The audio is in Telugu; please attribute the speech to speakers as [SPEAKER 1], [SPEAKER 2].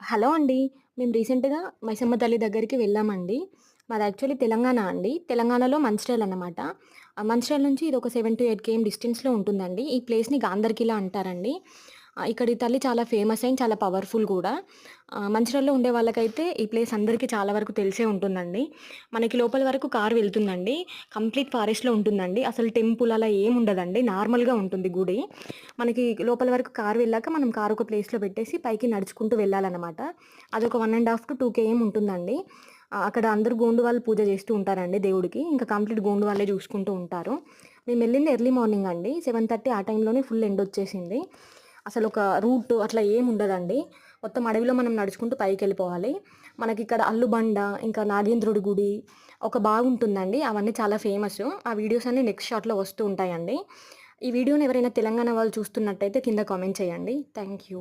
[SPEAKER 1] హలో అండి. మేము రీసెంట్‌గా మైసమ్మ తల్లి దగ్గరికి వెళ్ళామండి. మాది యాక్చువల్లీ తెలంగాణ అండి. తెలంగాణలో మంచిర్యాల అన్నమాట. మంచిర్యాల నుంచి ఇదొక 7-8 కేఎం డిస్టెన్స్‌లో ఉంటుందండి. ఈ ప్లేస్‌ని గాంధర్‌కిలా అంటారండి. ఇక్కడి తల్లి చాలా ఫేమస్ అండ్ చాలా పవర్‌ఫుల్ గూడా. మంచిర్యాలలో ఉండే వాళ్ళకైతే ఈ ప్లేస్ అందరికీ చాలా వరకు తెలిసే ఉంటుందండి. మనకి లోపల వరకు కారు వెళ్తుందండి. కంప్లీట్ ఫారెస్ట్‌లో ఉంటుందండి. అసలు టెంపుల్ అలా ఏముండదండి. నార్మల్‌గా ఉంటుంది గుడి. మనకి లోపల వరకు కారు వెళ్ళాక మనం కారు ఒక ప్లేస్‌లో పెట్టేసి పైకి నడుచుకుంటూ వెళ్ళాలనమాట. అదొక 1 ½ కేఎం ఉంటుందండి. అక్కడ అందరూ గోండు వాళ్ళు పూజ చేస్తూ ఉంటారండి దేవుడికి. ఇంకా కంప్లీట్ గోండు వాళ్ళే చూసుకుంటూ ఉంటారు. మేమెళ్ళింది ఎర్లీ మార్నింగ్ అండి. 7:30 ఆ టైంలోనే ఫుల్ ఎండొచ్చేసింది. అసలొక రూట్ అట్లా ఏముండదండి. మొత్తం అడవిలో మనం నడుచుకుంటూ పైకెళ్ళిపోవాలి. మనకిక్కడ అల్లుబండ, ఇంకా నాగేంద్రుడి గుడి, ఒక బాగుంటుందండి. అవన్నీ చాలా ఫేమసు. ఆ వీడియోస్ అన్నీ నెక్స్ట్ షాట్‌లో వస్తూ ఉంటాయండి. ఈ వీడియోని ఎవరైనా తెలంగాణ వాళ్ళు చూస్తున్నట్టయితే కింద కామెంట్ చేయండి. Thank you.